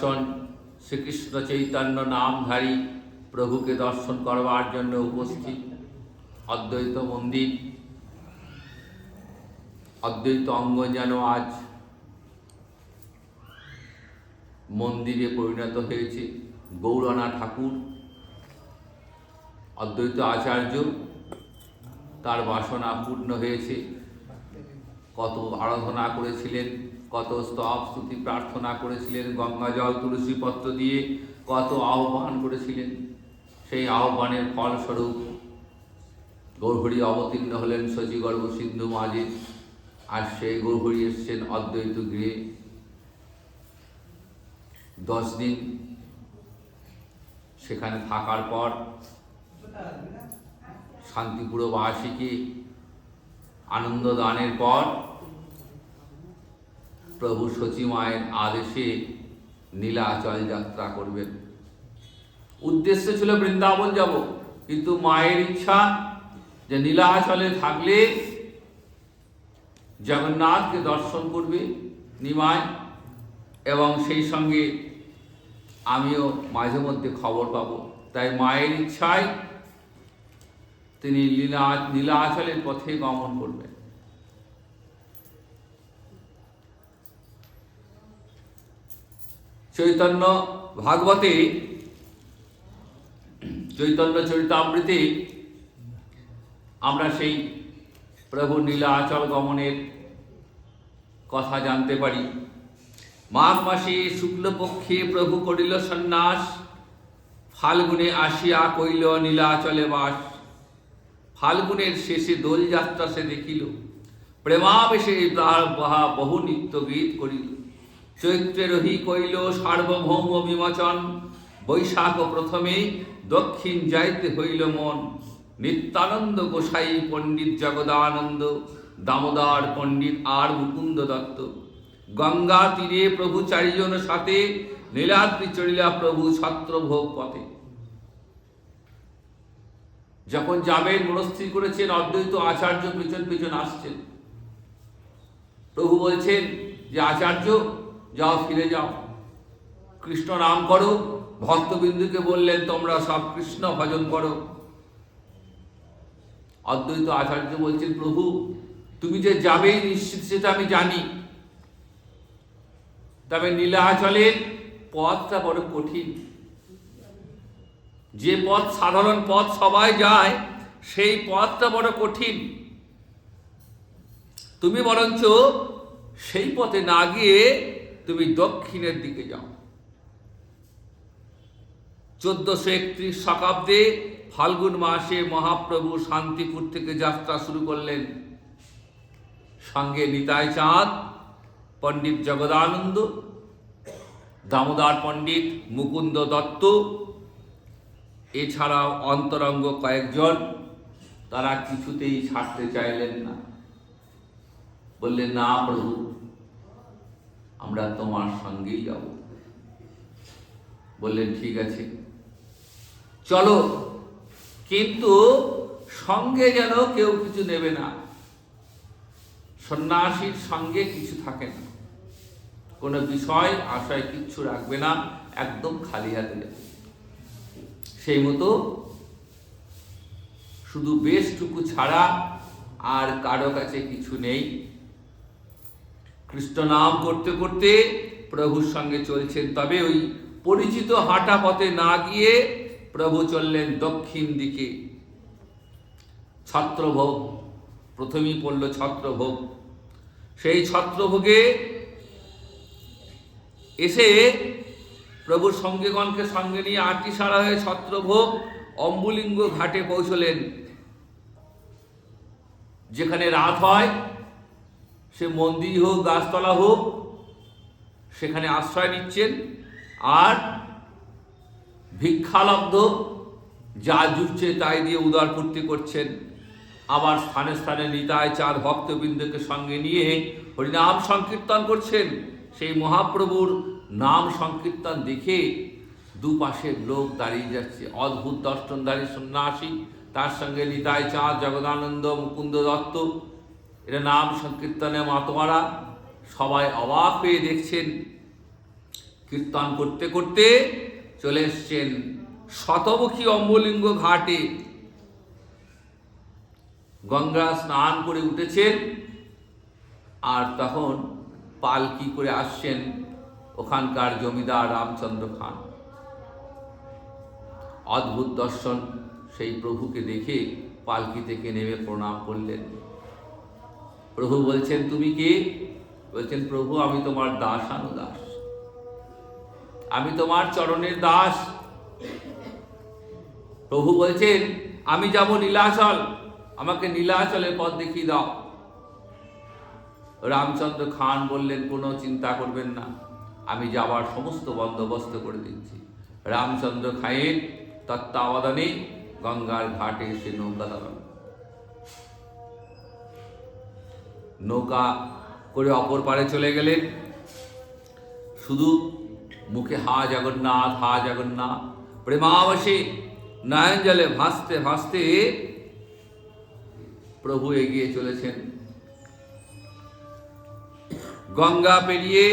দর্শন শ্রীকৃষ্ণ চৈতন্য নামধারী প্রভুকে দর্শন করবার জন্য উপস্থিত। অদ্বৈত মন্দির, অদ্বৈত অঙ্গ যেন আজ মন্দিরে পরিণত হয়েছে। গৌরানা ঠাকুর অদ্বৈত আচার্য, তার বাসনা পূর্ণ হয়েছে। কত আরাধনা করেছিলেন, কত স্তব স্তুতি প্রার্থনা করেছিলেন, গঙ্গাজল তুলসীপত্র দিয়ে কত আহ্বান করেছিলেন। সেই আহ্বানের ফলস্বরূপ গৌরহরি অবতীর্ণ হলেন শচীগর্ভ সিন্ধু মাঝে। আর সেই গৌরহরি এসছেন অদ্বৈত গৃহে। 10 দিন সেখানে থাকার পর শান্তিপুরবাসীকে আনন্দ দানের পর প্রভু শচী মায়ের আদেশে নীলাচল যাত্রা করবেন। উদ্দেশ্য ছিল বৃন্দাবন যাব, কিন্তু মায়ের ইচ্ছা যে নীলাচলে থাকলে জগন্নাথকে দর্শন করবে নিমাই, এবং সেই সঙ্গে আমিও মাঝে মধ্যে খবর পাব। তাই মায়ের ইচ্ছায় তিনি নীলাচলের পথে গমন করবেন। চৈতন্য ভাগবতে, চৈতন্য চরিতামৃতে আমরা সেই প্রভু নীলাচল গমনের কথা জানতে পারি। মাঘ মাসে শুক্লপক্ষে প্রভু করিল সন্ন্যাস, ফাল্গুনে আসিয়া কইল নীলাচলে বাস। ফাল্গুনের শেষে দোলযাত্রা সে দেখিল, প্রেমাবেশে বহু নিত্য গীত করিল। চৈত্রে রহি কইল সার্বভৌম বিমোচন, বৈশাখ প্রথমে দক্ষিণ যাইতে হইল মন। নিত্যানন্দ গোসাই পণ্ডিত জগদানন্দ, দামোদর পণ্ডিত আর মুকুন্দ দত্ত। গঙ্গা তীরে প্রভু 4 জন সাথে, নীলাদ্রি চড়িলা প্রভু ছত্রভোগ পথে। যখন যাবেন মনস্থির করেছেন, অদ্বৈত আচার্য পিছন পিছন আসছেন। প্রভু বলছেন যে আচার্য যাও, ফিরে যাও, কৃষ্ণ নাম করো। ভক্তবিন্দুকে বললেন তোমরা সব কৃষ্ণ ভজন করো। অদ্বৈত আচার্য বলছেন প্রভু তুমি যে যাবেই নিশ্চিত সেটা আমি জানি, তবে নীলাচলের পথটা বড় কঠিন। যে পথ সাধারণ পথ সবাই যায়, সেই পথটা বড় কঠিন। তুমি বরঞ্চ সেই পথে না গিয়ে তুমি দক্ষিণের দিকে যাও। 1431 শতাব্দে ফাল্গুন মাসে মহাপ্রভু শান্তিপুর থেকে যাত্রা শুরু করলেন। সঙ্গে নিতাই চাঁদ, পণ্ডিত জগদানন্দ, দামোদর পণ্ডিত, মুকুন্দ দত্ত, এছাড়াও অন্তরঙ্গ কয়েকজন। তারা কিছুতেই ছাড়তে চাইলেন না, বললেন না প্রভু, আমরা তোমার সঙ্গেই যাব। বললেন ঠিক আছে চলো, কিন্তু সঙ্গে যেন কেউ কিছু নেবে না। সন্ন্যাসীর সঙ্গে কিছু থাকে না, কোনো বিষয় আশায় কিচ্ছু রাখবে না, একদম খালি হাতে যাবে। সেই মতো শুধু বেশটুকু ছাড়া আর কারো কাছে কিছু নেই। কৃষ্ণ নাম করতে করতে প্রভুর সঙ্গে চলছেন। তবে ওই পরিচিত হাঁটা পথে না গিয়ে প্রভু চললেন দক্ষিণ দিকে। ছত্রভোগ প্রথমেই পড়ল, ছত্রভোগ। সেই ছত্রভোগে এসে প্রভুর সঙ্গীগণকে সঙ্গে নিয়ে আটিসারা হয়ে ছত্রভোগ অম্বুলিঙ্গ ঘাটে পৌঁছলেন। যেখানে রাত হয়, সে মন্দির হোক গাছতলা হোক, সেখানে আশ্রয় নিচ্ছেন। আর ভিক্ষালব্ধ যা জুটছে তাই দিয়ে উদারপূর্তি করছেন। আবার স্থানে স্থানে নিতাই চাঁদ ভক্তবৃন্দকে সঙ্গে নিয়ে হরিনাম সংকীর্তন করছেন। সেই মহাপ্রভুর নাম সংকীর্তন দেখে দুপাশের লোক দাঁড়িয়ে যাচ্ছে। অদ্ভুত দর্শনধারী সন্ন্যাসী, তার সঙ্গে নিতাই চাঁদ, জগদানন্দ, মুকুন্দ দত্ত, এরা নাম সংকীর্তনে মাতোয়ারা। সবাই অবাক হয়ে দেখছেন কীর্তন করতে করতে চলে এসছেন শতমুখী অম্বলিঙ্গ ঘাটে। গঙ্গা স্নান করে উঠেছেন, আর তখন পালকি করে আসছেন ওখানকার জমিদার রামচন্দ্র খান। অদ্ভুত দর্শন, সেই প্রভুকে দেখে পালকি থেকে নেমে প্রণাম করলেন। প্রভু বলছেন, তুমি কে? বলছেন, প্রভু আমি তোমার দাসানুদাস, আমি তোমার চরণের দাস। প্রভু বলছেন, আমি যাব নীলাচল, আমাকে নীলাচলের পথ দেখিয়ে দাও। রামচন্দ্র খান বললেন, কোনো চিন্তা করবেন না, আমি যাবার সমস্ত বন্দোবস্ত করে দিচ্ছি। রামচন্দ্র খাঁয়ের তত্ত্বাবধানে গঙ্গার ঘাটে এসে নৌকা দাঁড়াল। নৌকা করে অপর পারে চলে গেলেন। শুধু মুখে হা জগন্নাথ, হা জগন্নাথ, প্রেমাবশে নয়ন জলে ভাসতে ভাসতে প্রভু এগিয়ে চলেছেন। গঙ্গা পেরিয়ে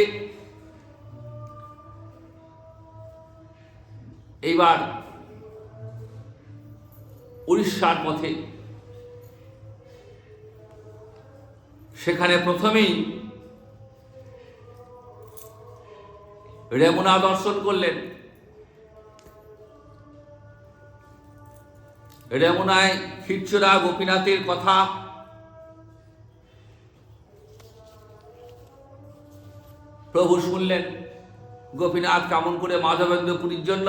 এইবার উড়িষ্যার পথে। সেখানে প্রথমেই রেমুনা দর্শন করলেন। রেমুনায় ক্ষীরচোরা গোপীনাথের কথা প্রভু শুনলেন। গোপীনাথ কেমন করে মাধবেন্দ্র পুরীর জন্য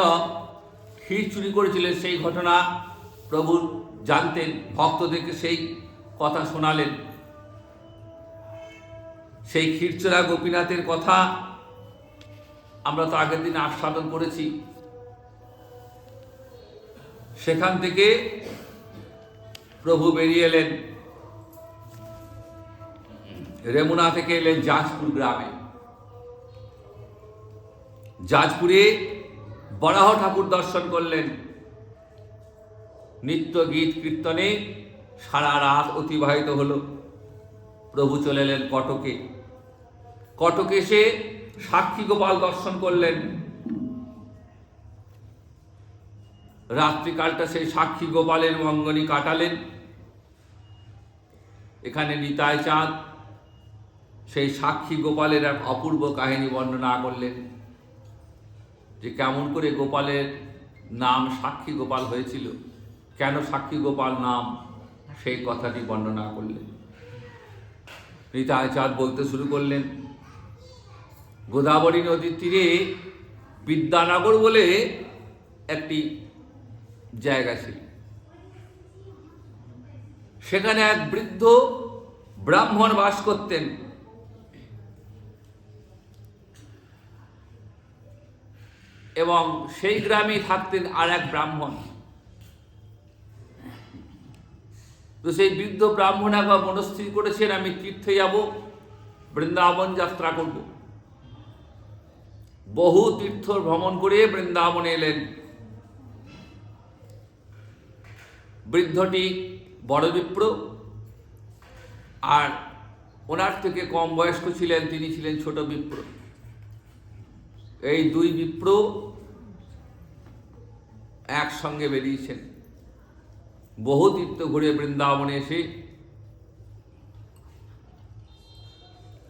ক্ষীর চুরি করেছিলেন সেই ঘটনা প্রভু জানতেন, ভক্তদেরকে সেই কথা শোনালেন। সেই ক্ষীরচোরা গোপীনাথের কথা আমরা তো আগের দিন আস্বাদন করেছি। সেখান থেকে প্রভু বেরিয়ে এলেন, রেমুনা থেকে এলেন জাজপুর গ্রামে। জাজপুরে বরাহ ঠাকুর দর্শন করলেন। নিত্য গীত কীর্তনে সারা রাত অতিবাহিত হলো। প্রভু চলে এলেন কটকে। কটকে এসে সাক্ষী গোপাল দর্শন করলেন। রাত্রিকালটা সেই সাক্ষী গোপালের অঙ্গনী কাটালেন। এখানে নিতাই চাঁদ সেই সাক্ষী গোপালের এক অপূর্ব কাহিনী বর্ণনা করলেন, যে কেমন করে গোপালের নাম সাক্ষী গোপাল হয়েছিল, কেন সাক্ষী গোপাল নাম, সেই কথাটি বর্ণনা করলেন। নিতাই চাঁদ বলতে শুরু করলেন, গোদাবরী নদীর তীরে বিদ্যানগর বলে একটি জায়গা ছিল। সেখানে এক বৃদ্ধ ব্রাহ্মণ বাস করতেন। এবং সেই গ্রামে থাকতেন আর এক ব্রাহ্মণ। তো সেই বৃদ্ধ ব্রাহ্মণ একবার মনস্থির করেছেন, আমি তীর্থে যাব, বৃন্দাবন যাত্রা করব। বহু তীর্থ ভ্রমণ করে বৃন্দাবনে এলেন। বৃদ্ধটি বড় বিপ্র, আর ওনার থেকে কম বয়স্ক ছিলেন, তিনি ছিলেন ছোট বিপ্র। এই দুই বিপ্র একসঙ্গে বেরিয়েছেন। বহু তীর্থ ঘুরে বৃন্দাবনে এসে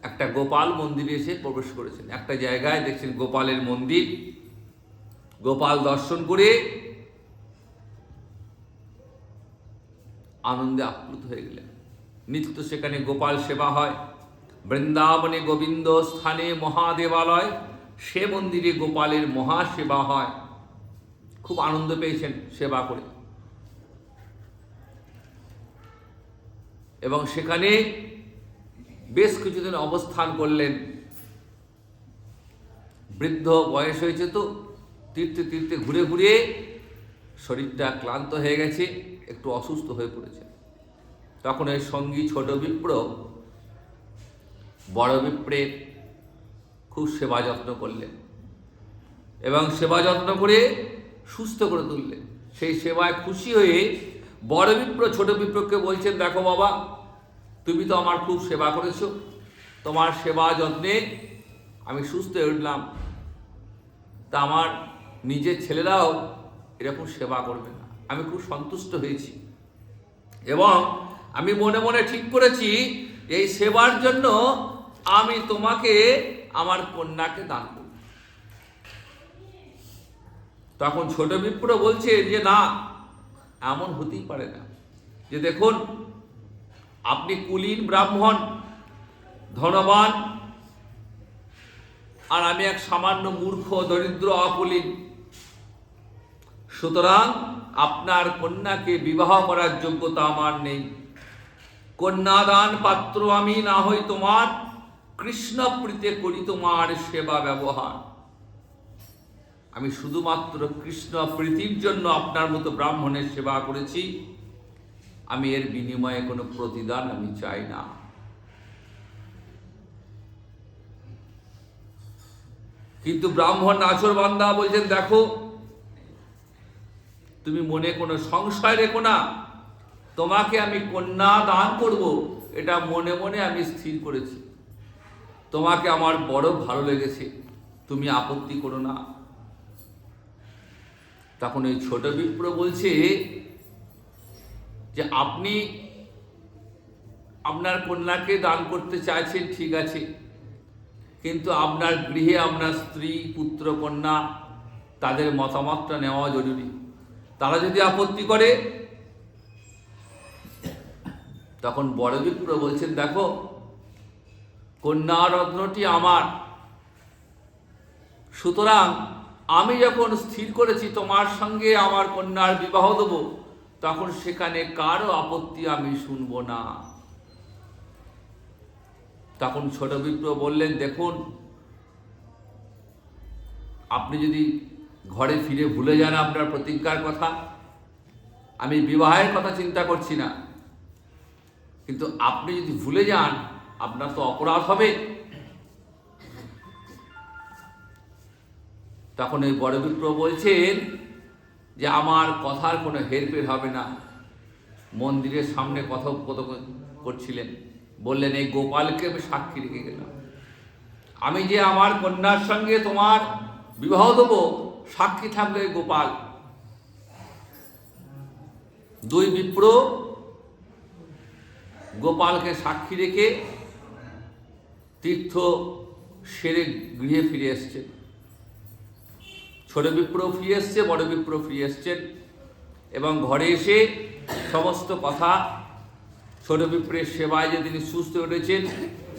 একটা গোপাল মন্দিরে এসে প্রবেশ করেছেন। একটা জায়গায় দেখছেন গোপালের মন্দির। গোপাল দর্শন করে আনন্দে আপ্লুত হয়ে গেলেন। নিত্য সেখানে গোপাল সেবা হয়। বৃন্দাবনে গোবিন্দ স্থানে মহাদেবালয়, সে মন্দিরে গোপালের মহাসেবা হয়। খুব আনন্দ পেয়েছেন সেবা করে। এবং সেখানে বেশ কিছুদিন অবস্থান করলেন। বৃদ্ধ বয়স হয়েছে তো, তীর্থে তীর্থে ঘুরে ঘুরে শরীরটা ক্লান্ত হয়ে গেছে, একটু অসুস্থ হয়ে পড়েছে। তখন ওই সঙ্গী ছোট বিপ্র বড় বিপ্রের খুব সেবা যত্ন করলেন এবং সেবা যত্ন করে সুস্থ করে তুললেন। সেই সেবায় খুশি হয়ে বড় বিপ্র ছোট বিপ্রকে বলছেন, দেখো বাবা, তুমি তো আমার খুব সেবা করেছো, তোমার সেবা যত্নে আমি সুস্থ হয়ে উঠলাম। তা আমার নিজের ছেলেরাও এরকম সেবা করবে না। আমি খুব সন্তুষ্ট হয়েছি এবং আমি মনে মনে ঠিক করেছি এই সেবার জন্য আমি তোমাকে আমার কন্যাকে দান করব। তখন ছোট বিপ্র বলছে যে না, এমন হতেই পারে না। যে দেখুন, আপনি কুলীন ব্রাহ্মণ, ধনবান, আর আমি এক সামান্য মূর্খ, দরিদ্র, অকুলীন। সুতরাং আপনার কন্যাকে বিবাহ করার যোগ্যতা আমার নেই। কন্যাদান পাত্র আমি না হই তোমার, কৃষ্ণ প্রীতে করি তোমার সেবা ব্যবহার। আমি শুধুমাত্র কৃষ্ণ প্রীতির জন্য আপনার মতো ব্রাহ্মণের সেবা করেছি। আমি এর বিনিময়ে কোনো প্রতিদান আমি চাই না। কিন্তু ব্রাহ্মণ নাছোড়বান্দা বলছেন, দেখো, তুমি মনে কোনো সংশয় রেখো না, তোমাকে আমি কন্যা দান করব, এটা মনে মনে আমি স্থির করেছি। তোমাকে আমার বড় ভালো লেগেছে, তুমি আপত্তি করো না। তখন ওই ছোট বিপ্র বলছে যে আপনি আপনার কন্যাকে দান করতে চাইছেন, ঠিক আছে, কিন্তু আপনার গৃহে আপনার স্ত্রী, পুত্র, কন্যা, তাদের মতামতটা নেওয়া জরুরি। তারা যদি আপত্তি করে, তখন বড় বিপ্র বলছেন, দেখো, কন্যা রত্নটি আমার, সুতরাং আমি যখন স্থির করেছি তোমার সঙ্গে আমার কন্যার বিবাহ দেব, তখন সেখানে কারো আপত্তি আমি শুনব না। তখন ছোট বিপ্র বললেন, দেখুন, আপনি যদি ঘরে ফিরে ভুলে যান আপনার প্রতিজ্ঞার কথা, আমি বিবাহের কথা চিন্তা করছি না, কিন্তু আপনি যদি ভুলে যান আপনার তো অপরাধ হবে। তখন ওই বড় বিপ্র বলছেন যে আমার কথার কোনো হেরফের হবে না। মন্দিরের সামনে কথোপকথন করছিলেন, বললেন, এই গোপালকে আমি সাক্ষী রেখে গেলাম। আমি যে আমার কন্যার সঙ্গে তোমার বিবাহ দেবো, সাক্ষী থাকবে গোপাল। দুই বিপ্র গোপালকে সাক্ষী রেখে তীর্থ সেরে গৃহে ফিরে এসছে। ছোট বিপ্র ফিরে এসছে, বড় বিপ্র ফিরে এসছেন এবং ঘরে এসে সমস্ত কথা ছোট বিপ্রের সেবায় যে তিনি সুস্থ উঠেছেন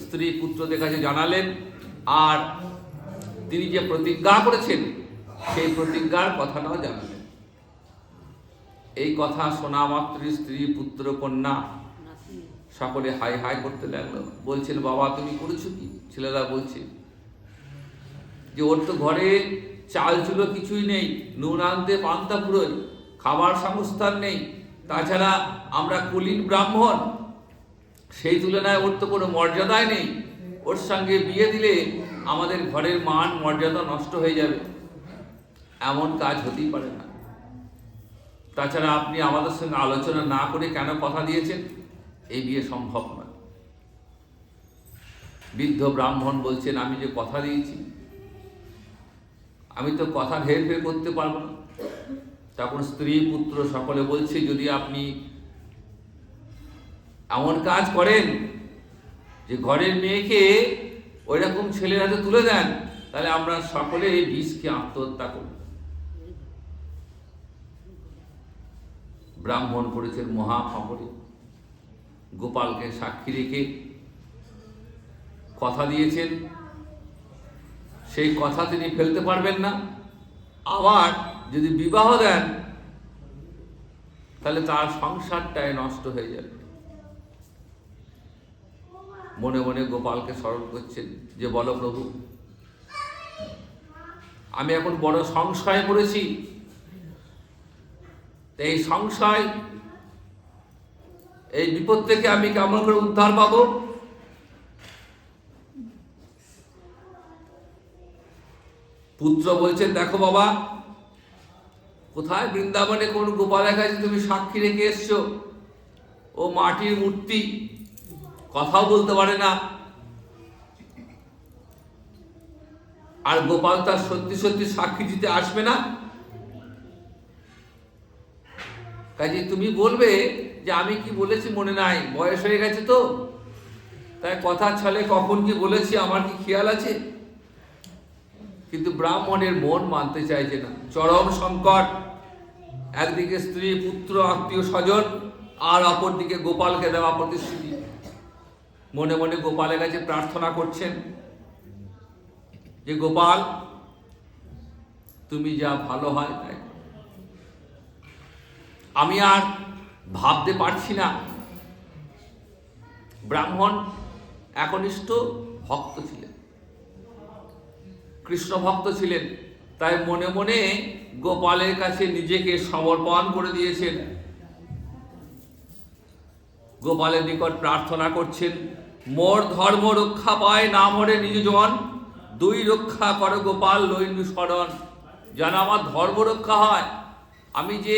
স্ত্রী পুত্রদের কাছে জানালেন, আর তিনি যে প্রতিজ্ঞা করেছেন সেই প্রতিজ্ঞার কথাটাও জানালেন। এই কথা শোনা মাত্রই স্ত্রী, পুত্র, কন্যা সকলে হাই হাই করতে লাগলো। বলছেন, বাবা তুমি করেছো কি? ছেলেরা বলছে যে ওর তো ঘরে চাল ছিল কিছুই নেই, নুন আনতে পান্তা ফুরোয়, খাবার সংস্থান নেই, তাছাড়া আমরা কুলীন ব্রাহ্মণ, সেই তুলনায় ওর তো কোনো মর্যাদাই নেই। ওর সঙ্গে বিয়ে দিলে আমাদের ঘরের মান মর্যাদা নষ্ট হয়ে যাবে, এমন কাজ হতেই পারে না। তাছাড়া আপনি আমাদের সঙ্গে আলোচনা না করে কেন কথা দিয়েছেন? এই বিয়ে সম্ভব নয়। বৃদ্ধ ব্রাহ্মণ বলছেন, আমি যে কথা দিয়েছি, আমি তো কথা হেরফের করতে পারবো না। তখন স্ত্রী, পুত্র সকলে বলছে, যদি আপনি এমন কাজ করেন যে ঘরের মেয়েকে ওই রকম ছেলের হাতে তুলে দেন, তাহলে আমরা সকলে এই বিষকে আত্মহত্যা করব। ব্রাহ্মণ করেছেন মহা ফাঁপড়ে। গোপালকে সাক্ষী রেখে কথা দিয়েছেন, সেই কথা তিনি ফেলতে পারবেন না। আবার যদি বিবাহ দেন, তাহলে তার সংসারটাই নষ্ট হয়ে যাবে। মনে মনে গোপালকে স্মরণ করছেন যে, বলো প্রভু, আমি এখন বড় সংশয়ে পড়েছি, এই সংশয়, এই বিপদ থেকে আমি কেমন করে উদ্ধার পাবো? পুত্র বলছেন, দেখো বাবা, কোথায় বৃন্দাবনে কোন গোপালের কাছে তুমি সাক্ষী রেখে এসছো? ও মাটির মূর্তি, কথাও বলতে পারে না। আর গোপাল তার সত্যি সত্যি সাক্ষী দিতে আসবে না? কাজে তুমি বলবে যে আমি কি বলেছি মনে নাই, বয়স হয়ে গেছে তো, তাই কথা ছলে কখন কি বলেছি আমার কি খেয়াল আছে? কিন্তু ব্রাহ্মণের মন মানতে চাইছে না। চরম সংকট, একদিকে স্ত্রী, পুত্র, আত্মীয় স্বজন, আর অপরদিকে গোপালকে দেওয়া প্রতিশ্রুতি। মনে মনে গোপালের কাছে প্রার্থনা করছেন যে গোপাল, তুমি যা ভালো হয় তাই। আমি আর ভাবতে পারছি না। ব্রাহ্মণ একনিষ্ঠ ভক্ত ছিলেন, কৃষ্ণ ভক্ত ছিলেন, তাই মনে মনে গোপালের কাছে নিজেকে সমর্পণ করে দিয়েছেন। গোপালের নিকট প্রার্থনা করছেন, মোর ধর্ম রক্ষা পায় না মরে নিজজন, দুই রক্ষা করো গোপাল লইনু শরণ। যেন আমার ধর্ম রক্ষা হয়। আমি যে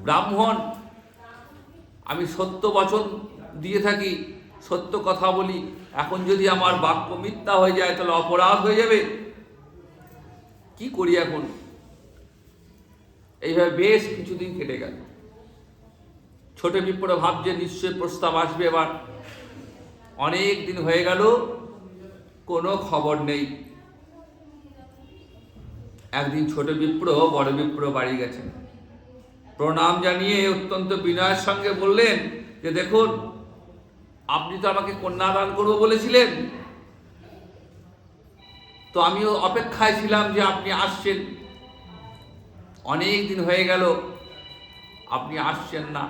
ব্রাহ্মণ, আমি সত্য বচন দিয়ে থাকি, সত্য কথা বলি। এখন যদি আমার বাক্য মিথ্যা হয়ে যায় তাহলে অপরাধ হয়ে যাবে। কি করি এখন? এইভাবে বেশ কিছুদিন কেটে গেল। ছোট বিপ্র ভাবছে নিশ্চয় প্রস্তাব আসবে এবার। অনেক দিন হয়ে গেল, কোনো খবর নেই। একদিন ছোট বিপ্র বড় বিপ্র বাড়ি গেছেন। প্রণাম জানিয়ে অত্যন্ত বিনয়ের সঙ্গে বললেন যে দেখুন, আপনি তো আমাকে কন্যাদান করবো বলেছিলেন, তো আমিও অপেক্ষায় ছিলাম যে আপনি আসছেন। অনেক দিন হয়ে গেল, আপনি আসছেন না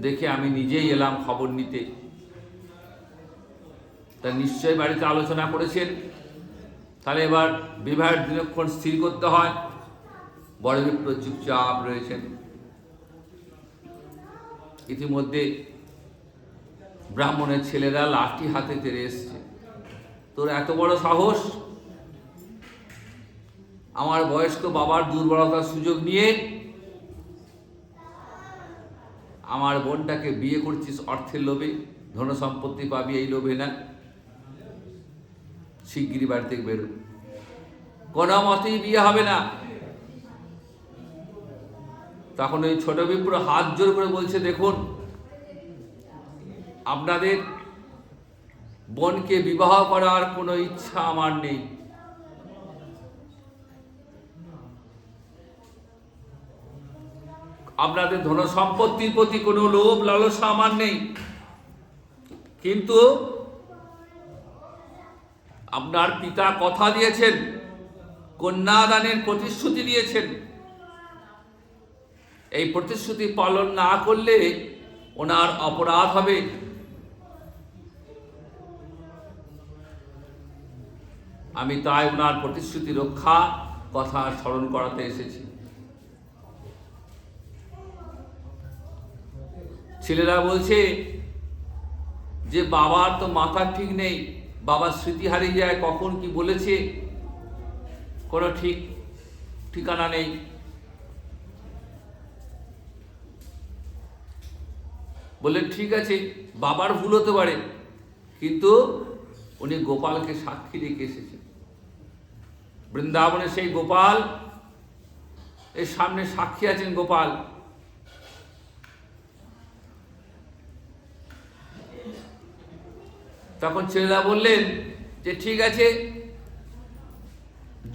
দেখে আমি নিজেই এলাম খবর নিতে। তা নিশ্চয়ই বাড়িতে আলোচনা করেছেন, তাহলে এবার বিবাহের দিনক্ষণ স্থির করতে হয়। বড় বিপ্র চুপচাপ রয়েছেন। ইতিমধ্যে ব্রাহ্মণের ছেলেরা লাঠি হাতে তেড়ে এসছে। তোর এত বড় সাহস, আমার বয়স্ক বাবার দুর্বলতার সুযোগ নিয়ে আমার বোনটাকে বিয়ে করছিস অর্থের লোভে, ধন সম্পত্তি পাবি এই লোভে না। শিগগিরই বাড়ি থেকে বেরো, কোনো মতেই বিয়ে হবে না। তখন ওই ছোট বিপ্র হাত জোর করে বলছে, দেখুন, আপনাদের বোনকে বিবাহ করার কোনো ইচ্ছা আমার নেই। আপনাদের ধন সম্পত্তির প্রতি কোনো লোভ লালসা আমার নেই। কিন্তু আপনার পিতা কথা দিয়েছেন, কন্যাদানের প্রতিশ্রুতি দিয়েছেন। এই প্রতিশ্রুতি পালন না করলে ওনার অপরাধ হবে। আমি তাই ওনার প্রতিশ্রুতি রক্ষা কথা স্মরণ করাতে এসেছি। ছেলেরা বলছে যে বাবার তো মাথা ঠিক নেই, বাবার স্মৃতি হারিয়ে যায়, কখন কি বলেছে কোনো ঠিকানা নেই। বলে ঠিক আছে, বাবার ভুল হতে পারে, কিন্তু উনি গোপালকে সাক্ষী রেখে এসেছেন। বৃন্দাবনে সেই গোপাল, এর সামনে সাক্ষী আছেন গোপাল। তখন ছেলেরা বললেন যে ঠিক আছে,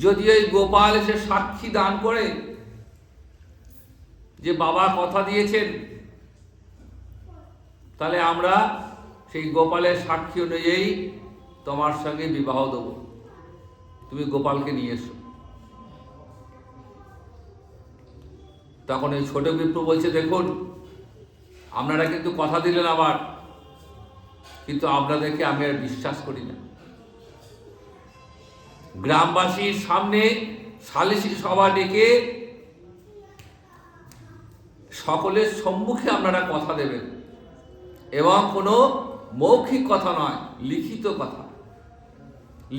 যদি ওই গোপাল এসে সাক্ষী দান করে যে বাবা কথা দিয়েছেন, তাহলে আমরা সেই গোপালের সাক্ষী অনুযায়ী তোমার সঙ্গে বিবাহ দেব, তুমি গোপালকে নিয়ে এসো। তখন এই ছোট বিপ্র বলছে, দেখুন, আপনারা কিন্তু কথা দিলেন আবার, কিন্তু আপনাদেরকে আমি আর বিশ্বাস করি না। গ্রামবাসীর সামনে সালিসি সভা ডেকে সকলের সম্মুখে আপনারা কথা দেবেন, এবং কোনো মৌখিক কথা নয়, লিখিত কথা,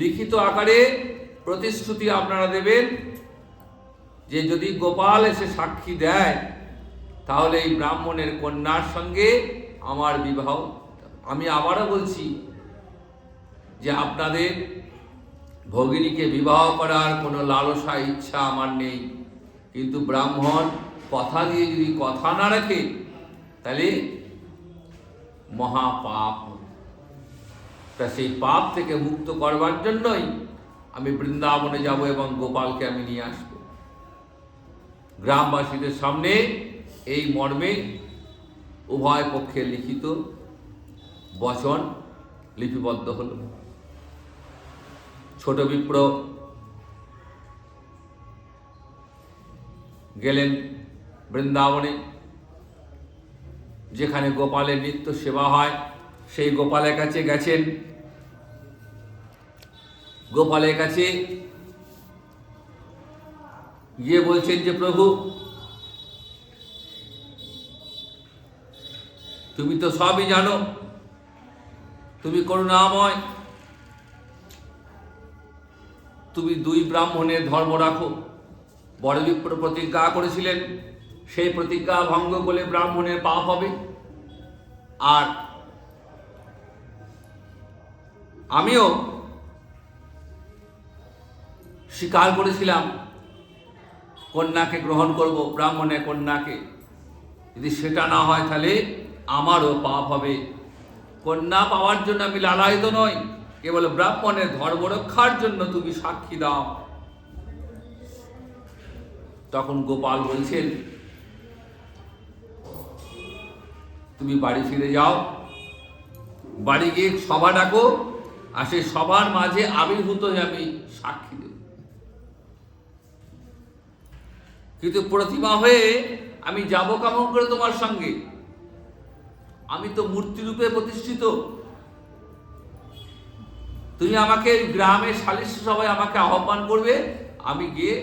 লিখিত আকারে প্রতিশ্রুতি আপনারা দেবেন যে যদি গোপাল এসে সাক্ষী দেয় তাহলে এই ব্রাহ্মণের কন্যার সঙ্গে আমার বিবাহ। আমি আবারও বলছি যে আপনাদের ভগিনীকে বিবাহ করার কোনো লালসা ইচ্ছা আমার নেই, কিন্তু ব্রাহ্মণ কথা দিয়ে যদি কথা না রাখে তাহলে মহাপাপ হবে। তা সেই পাপ থেকে মুক্ত করবার জন্যই আমি বৃন্দাবনে যাব এবং গোপালকে আমি নিয়ে আসব। গ্রামবাসীদের সামনে এই মর্মে উভয় পক্ষের লিখিত বচন লিপিবদ্ধ হল। ছোট বিপ্র গেলেন বৃন্দাবনে, যেখানে গোপালের নিত্য সেবা হয়, সেই গোপালের কাছে গেছেন। গোপালের কাছে গিয়ে বলছেন যে প্রভু, তুমি তো সবই জানো, তুমি করুণাময়, তুমি দুই ব্রাহ্মণের ধর্ম রাখো। বড় বিপ্র প্রতিজ্ঞা করেছিলেন, সেই প্রতিজ্ঞা ভঙ্গ করলে ব্রাহ্মণের পাপ হবে। আর আমিও স্বীকার করেছিলাম কন্যাকে গ্রহণ করব, ব্রাহ্মণের কন্যাকে। যদি সেটা না হয় তাহলে আমারও পাপ হবে। কন্যা পাওয়ার জন্য আমি লালায়িত নই, কেবল ব্রাহ্মণের ধর্ম রক্ষার জন্য তুমি সাক্ষী দাও। তখন গোপাল বলছেন, তুমি বাড়ি ফিরে যাও, বাড়ি গিয়ে সভা ডাকো, আর সেই সবার মাঝে আবির্ভূত হয়ে আমি সাক্ষী দেব। কিন্তু প্রতিমা হয়ে আমি যাব কেমন করে তোমার সঙ্গে? আমি তো মূর্তিরূপে প্রতিষ্ঠিত। তুমি আমাকে গ্রামের সালিশ সভায় আমাকে আহ্বান করবে, আমি গিয়ে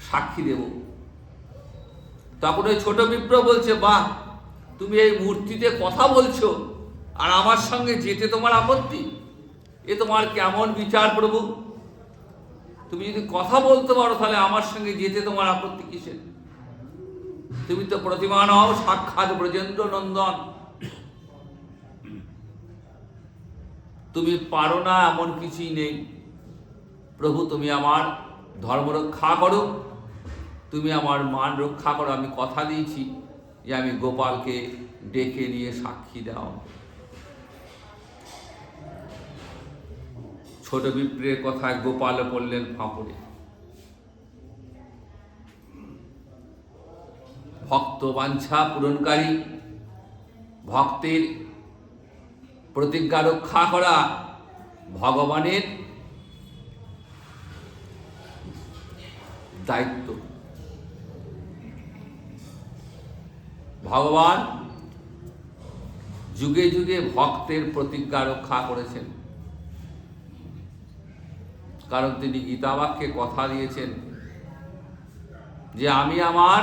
সাক্ষী দেব। তখন ওই ছোট বিপ্র বলছে, বাহ, তুমি এই মূর্তিতে কথা বলছো আর আমার সঙ্গে যেতে তোমার আপত্তি? এ তোমার কেমন বিচার প্রভু? তুমি যদি কথা বলতে পারো তাহলে আমার সঙ্গে যেতে তোমার আপত্তি কিসের? তুমি তো প্রতিমা নও, সাক্ষাৎ ব্রজেন্দ্র নন্দন। তুমি পারো না এমন কিছুই নেই। প্রভু, তুমি আমার ধর্ম রক্ষা করো, তুমি আমার মান রক্ষা করো। আমি কথা দিয়েছি যে আমি গোপালকে ডেকে নিয়ে সাক্ষী দাও। ছোট বিপ্রের কথায় গোপাল পড়লেন ফাঁপড়ে। ভক্ত বাঞ্ছা পূরণকারী, ভক্তের প্রতিজ্ঞা রক্ষা করা ভগবানের দায়িত্ব। ভগবান যুগে যুগে ভক্তের প্রতিজ্ঞা রক্ষা করেছেন, কারণ তিনি গীতাবাক্যে কথা দিয়েছেন যে আমি আমার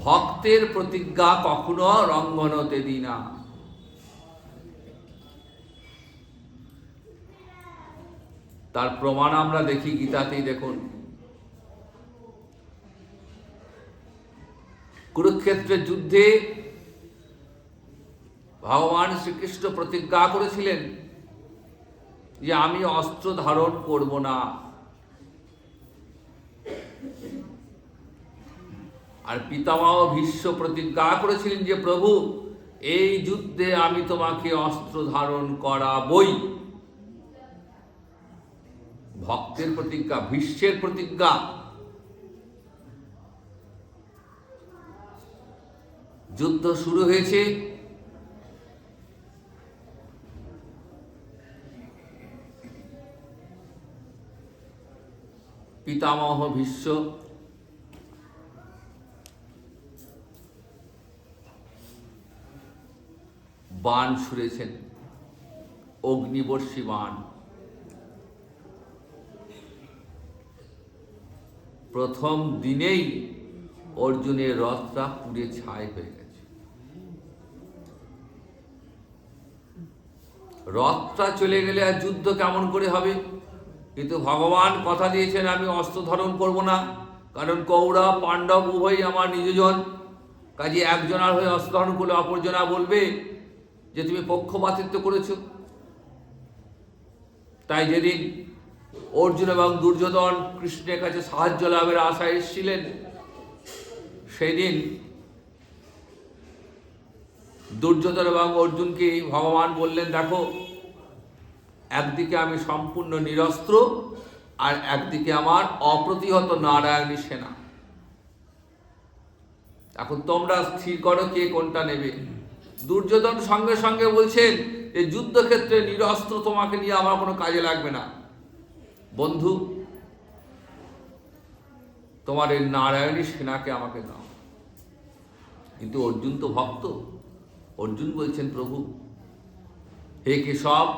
ভক্তের প্রতিজ্ঞা কখনো লঙ্ঘন হতে দিই না। তার প্রমাণ আমরা দেখি গীতাতেই। দেখুন, কুরুক্ষেত্রের যুদ্ধে ভগবান শ্রীকৃষ্ণ প্রতিজ্ঞা করেছিলেন যে আমি অস্ত্র ধারণ করব না। আর পিতামহ ভীষ্ম প্রতিজ্ঞা করেছিলেন যে প্রভু, এই যুদ্ধে আমি তোমাকে অস্ত্র ধারণ করাবই। ভক্তের প্রতিজ্ঞা, ভীষ্মের প্রতিজ্ঞা। যুদ্ধ শুরু হয়েছে, পিতামহ ভীষ্ম বাণ ছুঁড়েছেন, অগ্নিবর্ষী বাণ। প্রথম দিনেই অর্জুনের রথটা পুড়ে ছাই হয়ে গেছে। রথটা চলে গেলে আর যুদ্ধ কেমন করে হবে? কিন্তু ভগবান কথা দিয়েছেন আমি অস্ত্র ধারণ করব না, কারণ কৌরব পাণ্ডব উভয়ই আমার নিজজন। কাজে একজনার হয়ে অস্ত্র ধারণ করলে অপরজনা বলবে যে তুমি পক্ষপাতিত্ব করেছো। তাই যেদিন অর্জুন এবং দুর্যোধন কৃষ্ণের কাছে সাহায্য লাভের আশায় এসেছিলেন, সেই দিন দুর্যোধন এবং অর্জুনকে ভগবান বললেন, দেখো, একদিকে আমি সম্পূর্ণ নিরস্ত্র, আর একদিকে আমার অপ্রতিহত নারায়ণী সেনা। এখন তোমরা স্থির করো কে কোনটা নেবে। দুর্যোধন সঙ্গে সঙ্গে বলছেন, এই যুদ্ধক্ষেত্রে নিরস্ত্র তোমাকে নিয়ে আমার কোনো কাজে লাগবে না বন্ধু, তোমার এই নারায়ণী সেনাকে আমাকে দাও। কিন্তু অর্জুন তো ভক্ত। অর্জুন বলছেন, প্রভু, হে কেশব,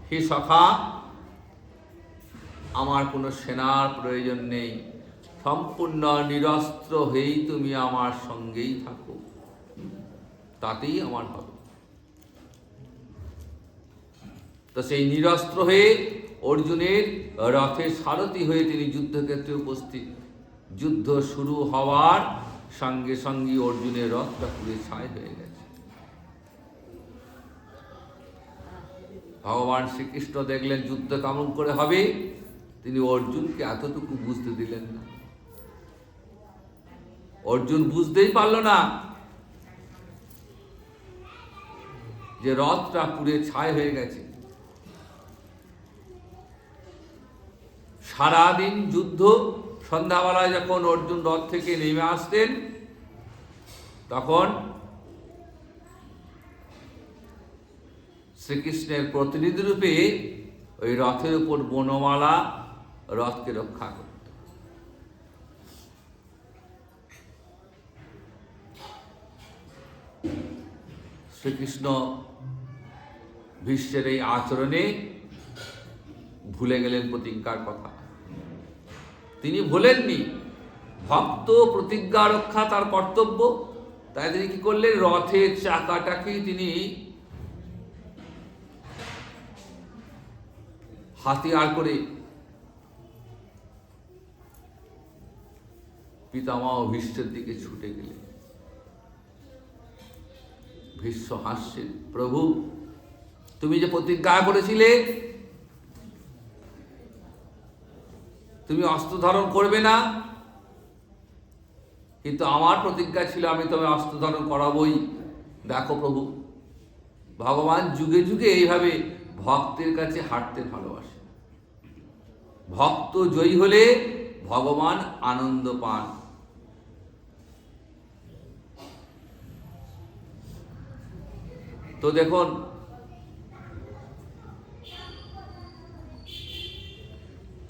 হে সখা, আমার কোনো সেনার প্রয়োজন নেই, সম্পূর্ণ নিরস্ত্র হয়েই তুমি আমার সঙ্গেই থাকো, তাতেই আমার হবে। তো সেই নিরস্ত্র হয়ে অর্জুনের রথের সারথি হয়ে তিনি যুদ্ধক্ষেত্রে উপস্থিত। যুদ্ধ শুরু হওয়ার সঙ্গে সঙ্গে অর্জুনের রথটা পুড়ে ছাই হয়ে গেছে। ভগবান শ্রীকৃষ্ণ দেখলেন যুদ্ধ কেমন করে হবে, তিনি অর্জুনকে এতটুকু বুঝতে দিলেন না। অর্জুন বুঝতেই পারল না যে রথটা পুড়ে ছাই হয়ে গেছে। সারাদিন যুদ্ধ, সন্ধ্যাবেলায় যখন অর্জুন রথ থেকে নেমে আসতেন, তখন শ্রীকৃষ্ণের প্রতিনিধি রূপে ওই রথের উপর বনমালা রথকে রক্ষা করত। শ্রীকৃষ্ণ ভীষ্মের এই আচরণে ভুলে গেলেন প্রতিজ্ঞার কথা। তিনি ভুলেননি, ভক্ত প্রতিজ্ঞা রক্ষা তার কর্তব্য। তাই তিনি কি করলেন, রথের চাকাটাকেই তিনি হাতিয়ার করে পিতামহ ভীষ্মের দিকে ছুটে গেলেন। ভীষ্ম হাসছেন, প্রভু, তুমি যে প্রতিজ্ঞা করেছিলে তুমি অস্ত্র ধারণ করবে না, কিন্তু আমার প্রতিজ্ঞা ছিল আমি তবে অস্ত্র ধারণ করাবই। দেখো প্রভু, ভগবান যুগে যুগে এইভাবে ভক্তের কাছে হাঁটতে ভালোবাসে। ভক্ত জয়ী হলে ভগবান আনন্দ পান। তো দেখুন,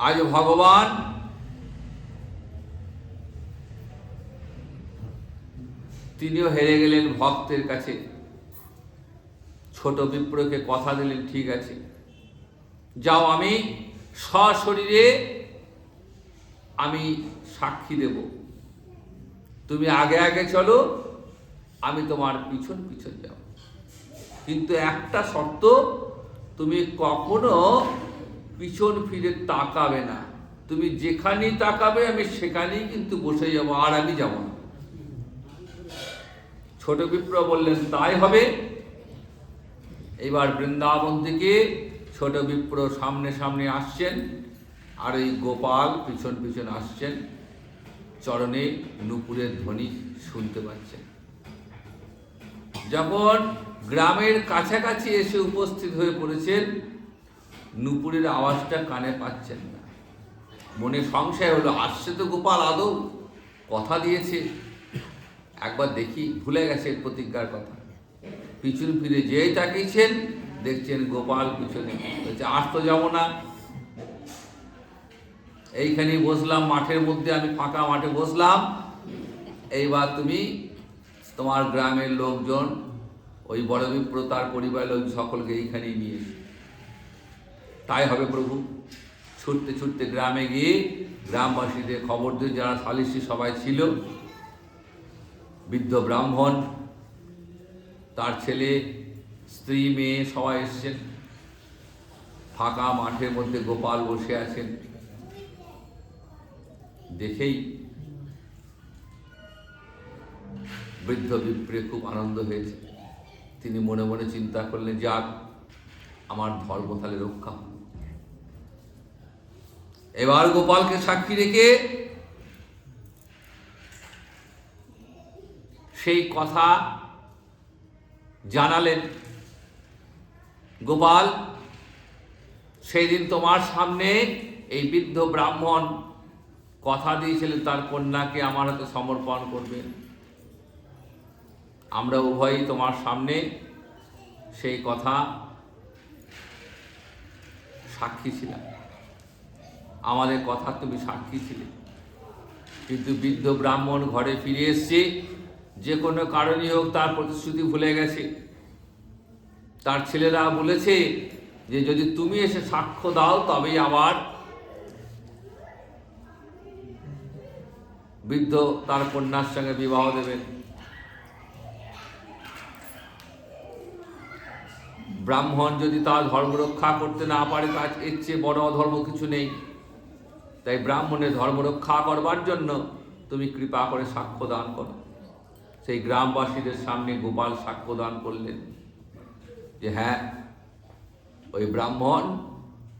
আজ ভগবান তিনিও হেরে গেলেন ভক্তের কাছে। ছোট বিপ্রকে কথা দিলেন, ঠিক আছে, যাও, আমি সশরীরে আমি সাক্ষী দেব, তুমি আগে আগে চলো, আমি তোমার পিছন পিছন যাব, কিন্তু একটা শর্ত, তুমি কখনো পিছন ফিরে তাকাবে না। তুমি যেখানেই তাকাবে আমি সেখানেই কিন্তু বসে যাব, আর আমি যাব না। ছোট বিপ্র বললেন, তাই হবে। এবার বৃন্দাবন থেকে ছোট বিপ্র সামনে সামনে আসছেন, আর এই গোপাল পিছন পিছন আসছেন, চরণে নূপুরের ধ্বনি শুনতে পাচ্ছেন। যখন গ্রামের কাছাকাছি এসে উপস্থিত হয়ে পড়েছেন, নূপুরের আওয়াজটা কানে পাচ্ছেন না। মনে সংশয় হলো, আসছে তো গোপাল, আদৌ কথা দিয়েছে, একবার দেখি, ভুলে গেছে প্রতিজ্ঞার কথা। পিছন ফিরে যেই তাকিয়েছেন, দেখছেন গোপাল পিছনে। বলছে, আর তো যাবো না, এইখানেই বসলাম মাঠের মধ্যে, আমি ফাঁকা মাঠে বসলাম, এইবার তুমি তোমার গ্রামের লোকজন, ওই বড় বিপ্র তার পরিবারের লোক সকলকে এইখানেই নিয়ে এসো। তাই হবে প্রভু। ছুটতে ছুটতে গ্রামে গিয়ে গ্রামবাসীদের খবর দিয়ে, যারা সালিসি সবাই ছিল, বৃদ্ধ ব্রাহ্মণ, তার ছেলে, স্ত্রী, মেয়ে সবাই এসছেন। ফাঁকা মাঠের মধ্যে গোপাল বসে আছেন। দেখেই বৃদ্ধ বিপ্রে খুব আনন্দ হয়েছে। তিনি মনে মনে চিন্তা করলেন, যাক, আমার ধর্ম তাহলে রক্ষা হল। এবার গোপালকে সাক্ষী রেখে সেই কথা জানালেন, গোপাল, সেই দিন তোমার সামনে এই বৃদ্ধ ব্রাহ্মণ কথা দিয়েছিলেন তার কন্যাকে আমার হাতে সমর্পণ করবেন। আমরা উভয়ই তোমার সামনে সেই কথা সাক্ষী ছিলাম, আমাদের কথা তুমি সাক্ষী ছিলে। কিন্তু বৃদ্ধ ব্রাহ্মণ ঘরে ফিরে এসছে, যে কোনো কারণে হোক তার প্রতিশ্রুতি ভুলে গেছে। তার ছেলেরা বলেছে যে যদি তুমি এসে সাক্ষ্য দাও তবেই আবার বৃদ্ধ তার কন্যার সঙ্গে বিবাহ দেবেন। ব্রাহ্মণ যদি তার ধর্ম রক্ষা করতে না পারে, তার এর চেয়ে বড় অধর্ম কিছু নেই। তাই ব্রাহ্মণের ধর্ম রক্ষা করবার জন্য তুমি কৃপা করে সাক্ষ্য দান করো। সেই গ্রামবাসীদের সামনে গোপাল সাক্ষ্য দান করলেন যে হ্যাঁ, ওই ব্রাহ্মণ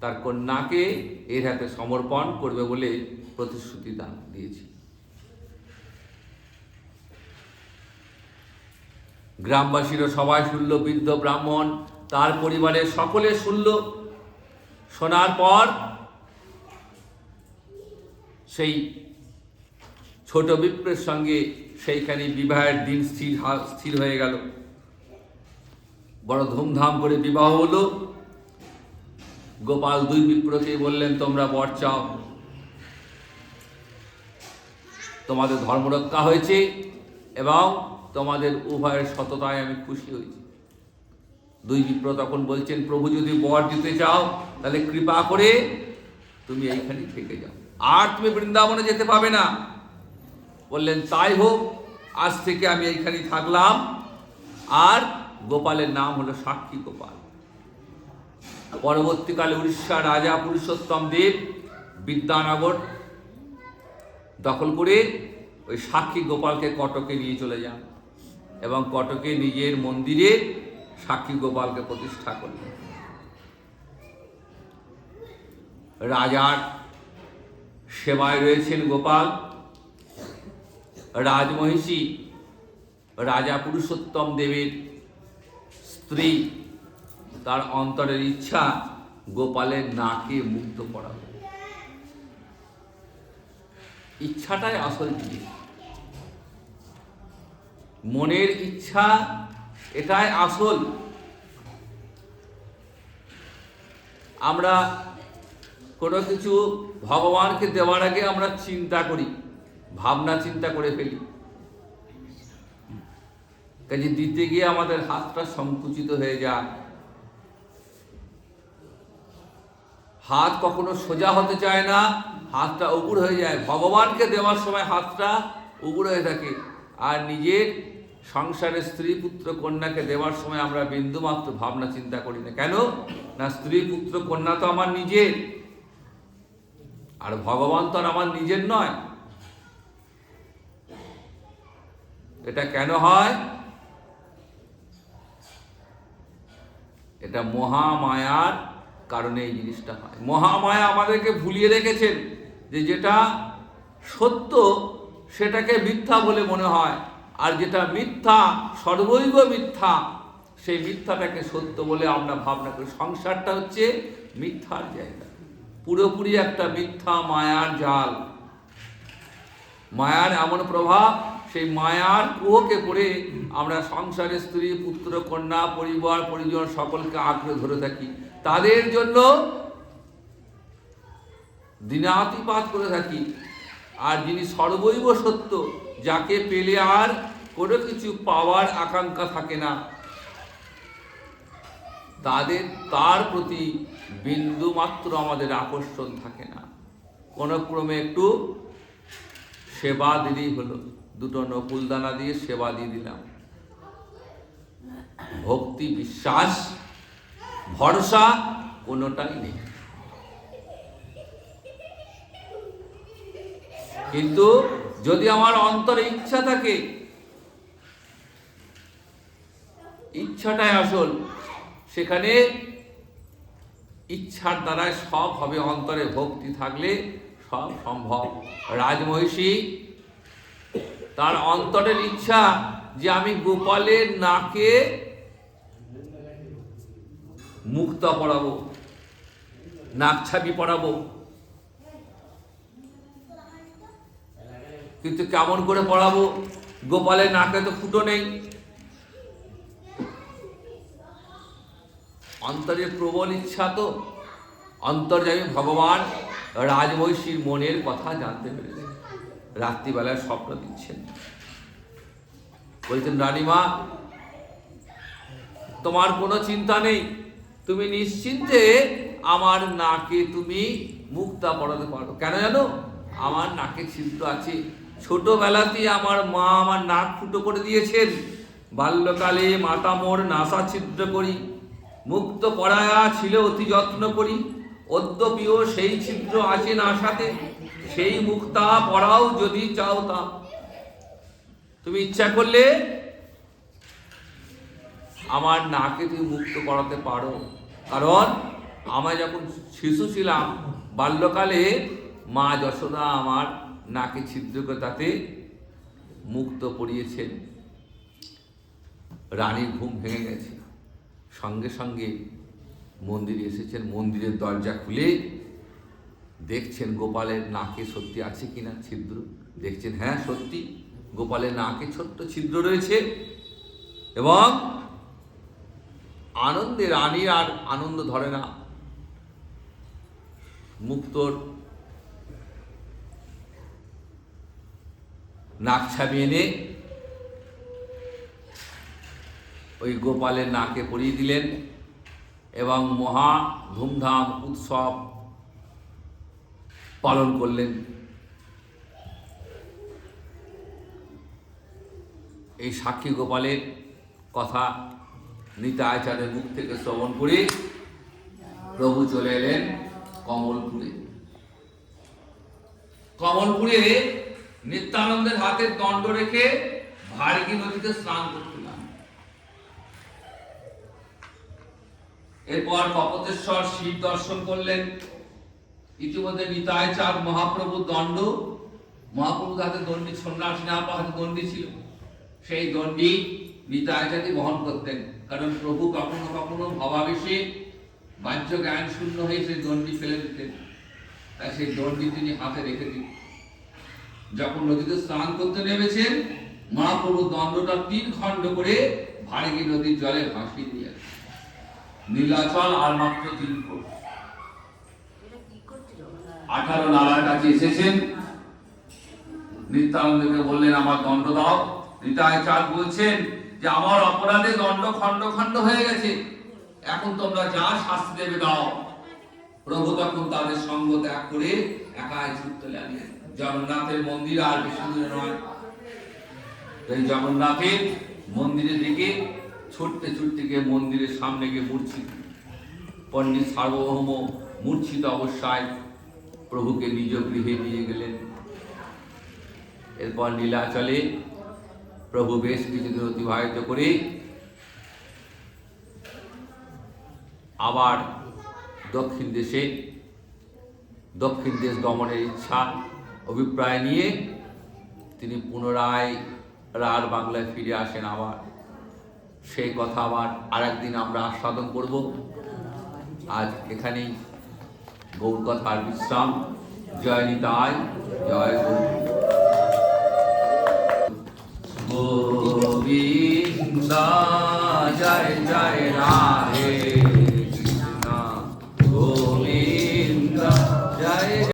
তার কন্যাকে এর হাতে সমর্পণ করবে বলে প্রতিশ্রুতি দান দিয়েছে। গ্রামবাসীরা সবাই শুনল, বৃদ্ধ ব্রাহ্মণ তার পরিবারের সকলে শুনল। শোনার পর সেই ছোট বিপ্রের সঙ্গে সেইখানে বিবাহের দিন স্থির হয়ে গেল। বড় ধুমধাম করে বিবাহ হলো। গোপাল দুই বিপ্রকে বললেন, তোমরা বর চাও, তোমাদের ধর্ম রক্ষা হয়েছে এবং তোমাদের উভয়ের সততায় আমি খুশি হয়েছি। দুই বিপ্র তখন বলছেন, প্রভু যদি বর দিতে চাও তাহলে কৃপা করে তুমি এইখানে থেকে যাও, আর তুমি বৃন্দাবনে যেতে পাবে না। বললেন, তাই হোক, আজ থেকে আমি এইখানেই থাকলাম। আর গোপালের নাম হলো সাক্ষী গোপাল। পরবর্তীকালে উড়িষ্যার রাজা পুরুষোত্তম দেব বিদ্যানগর দখল করে ওই সাক্ষী গোপালকে কটকে নিয়ে চলে যান এবং কটকে নিজের মন্দিরে সাক্ষী গোপালকে প্রতিষ্ঠা করলেন। রাজার সেবায় রয়েছেন গোপাল। রাজমহিষী রাজা পুরুষোত্তম দেবের স্ত্রী, তার অন্তরের ইচ্ছা গোপালের নাকে মুগ্ধ করাবে। ইচ্ছাটাই আসল জিনিস, মনের ইচ্ছা এটাই আসল। আমরা কোনো কিছু ভগবানকে দেওয়ার আগে আমরা চিন্তা করি, ভাবনা চিন্তা করে ফেলি, কাজে দিতে গিয়ে আমাদের হাতটা সংকুচিত হয়ে যায়। হাত কখনো সোজা হতে চায় না, হাতটা উপুড় হয়ে যায়। ভগবানকে দেওয়ার সময় হাতটা উপুড় হয়ে থাকে, আর নিজের সংসারের স্ত্রী পুত্র কন্যাকে দেওয়ার সময় আমরা বিন্দুমাত্র ভাবনা চিন্তা করি না। কেন না, স্ত্রী পুত্র কন্যা তো আমার নিজের, আর ভগবান তো আর আমার নিজের নয়। এটা কেন হয়? এটা মহামায়ার কারণে এই জিনিসটা হয়। মহামায়া আমাদেরকে ভুলিয়ে রেখেছেন যে যেটা সত্য সেটাকে মিথ্যা বলে মনে হয়, আর যেটা মিথ্যা, সর্বৈব মিথ্যা, সেই মিথ্যাটাকে সত্য বলে আমরা ভাবনা করি। সংসারটা হচ্ছে মিথ্যার জায়গা, পুরোপুরি একটা মিথ্যা মায়ার জাল। মায়ার এমন প্রভাব, সেই মায়ার কুয়োকে পড়ে আমরা সংসারে স্ত্রী পুত্র কন্যা পরিবার পরিজন সকলকে আঁকড়ে ধরে থাকি, তাদের জন্য দিনাতিপাত করে থাকি। আর যিনি সর্বৈব সত্য, যাকে পেলে আর কোনো কিছু পাওয়ার আকাঙ্ক্ষা থাকে না, তার প্রতি বিন্দু মাত্র আমাদের আকর্ষণ থাকে না। কোনো ক্রমে একটু সেবা দিলেই হলো, দুটো নকুলদানা দিয়ে সেবা দিয়ে দিলাম। ভক্তি, বিশ্বাস, ভরসা কোনোটাই নেই। কিন্তু যদি আমার অন্তরে ইচ্ছা থাকে, ইচ্ছাটাই আসল, সেখানে ইচ্ছার দ্বারাই সব হবে, অন্তরে ভক্তি থাকলে সব সম্ভব। রাজমহিষী তার অন্তরের ইচ্ছা যে আমি গোপালের নাকে মুক্তা পরাবো, নাক ছাবি পরাবো। কিন্তু কেমন করে পরাবো? গোপালের নাকে তো ফুটো নেই। অন্তরের প্রবল ইচ্ছা তো, অন্তর্যামী ভগবান রাজমহিষীর মনের কথা জানতে পেরেছেন। রাত্রিবেলায় স্বপ্ন দিচ্ছেন, বলছেন রানীমা তোমার কোনো চিন্তা নেই, তুমি নিশ্চিন্তে আমার নাকে তুমি মুক্তা পরাতে পারো। কেন জানো? আমার নাকে ছিদ্র আছে, ছোটবেলাতেই আমার মা আমার নাক ফুটো করে দিয়েছেন। বাল্যকালে মাতা মোর নাসা ছিদ্র করি, মুক্ত পরায়া ছিল অতি যত্ন করি। অদ্যপিও সেই ছিদ্র আছে নাসাতে, সেই মুক্তা পরাও যদি চাও তা। তুমি ইচ্ছা করলে আমার নাকে তুমি মুক্ত করাতে পারো। কারণ আমরা যখন শিশু ছিলাম, বাল্যকালে মা যশোদা আমার নাকে ছিদ্র করে তাতে মুক্ত পরিয়েছেন। রানীর ঘুম ভেঙে গেছে, সঙ্গে সঙ্গে মন্দিরে এসেছেন। মন্দিরের দরজা খুলে দেখছেন গোপালের নাকে সত্যি আছে কিনা ছিদ্র। দেখছেন হ্যাঁ সত্যি গোপালের নাকে ছোট্ট ছিদ্র রয়েছে। এবং আনন্দে রানীর আর আনন্দ ধরে না। মুক্তর নাক ছাবি এনে ওই গোপালের নাকে পরিয়ে দিলেন এবং মহা ধুমধাম উৎসব পালন করলেন। এই সাক্ষী গোপালের কথা নিতাইচার্যের মুখ থেকে শ্রবণ করে প্রভু চলে এলেন কমলপুরে। কমলপুরে নিত্যানন্দের হাতে দণ্ড রেখে ভার্গী নদীতে স্নান করছিলাম। এরপর কপোতেশ্বর শিব দর্শন করলেন। ইতিমধ্যে নিতাইচাঁদ মহাপ্রভুর দণ্ড, মহাপ্রভুর হাতে দণ্ডি, সন্ন্যাসী না হাতে দণ্ডি ছিল, সেই দণ্ডি নিতাইচাঁদই বহন করতেন। কারণ প্রভু কখনো কখনো ভাবাবেশে বাহ্য জ্ঞান শূন্য হয়ে সেই দণ্ডি ফেলে দিতেন, তাই সেই দণ্ডি তিনি হাতে রেখে দিতেন। যখন নদীতে স্নান করতে নেমেছেন, মহাপ্রভু দণ্ডটা 3 খণ্ড করে ভার্গী নদীর জলে ভাসিয়ে দিয়ে নীলাচল আর মাত্র 3 ফুট। 18 নালার কাছে এসেছেন। নিত্যানন্দকে বললেন আমার দণ্ড দাও। নিতাইচাঁদ বলছেন যে আমার অপরাধে দণ্ড খণ্ড খণ্ড হয়ে গেছে, এখন তোমরা যা শাস্তি দেবে দাও। প্রভু তখন তাদের সঙ্গ ত্যাগ করে একাই ছুটতে লাগলেন। জগন্নাথের মন্দির আর বেশি দূরে নয়। এই জগন্নাথের মন্দিরের দিকে ছুটতে ছুটতে গিয়ে মন্দিরের সামনে গিয়ে মূর্ছিত পণ্ডিত সার্বভৌম মূর্ছিত অবস্থায় প্রভুকে নিজ গৃহে নিয়ে গেলেন। এরপর নীলাচলে প্রভু বেশ কিছুদিন অতিবাহিত করে আবার দক্ষিণ দেশ গমনের ইচ্ছা অভিপ্রায় নিয়ে তিনি পুনরায় রাঢ় বাংলায় ফিরে আসেন। আবার সেই কথা আবার আরেকদিন আমরা আস্বাদন করব। আজ এখানেই গৌর কথার বিশ্রাম। জয় নিতাই, জয় গোবিন্দ।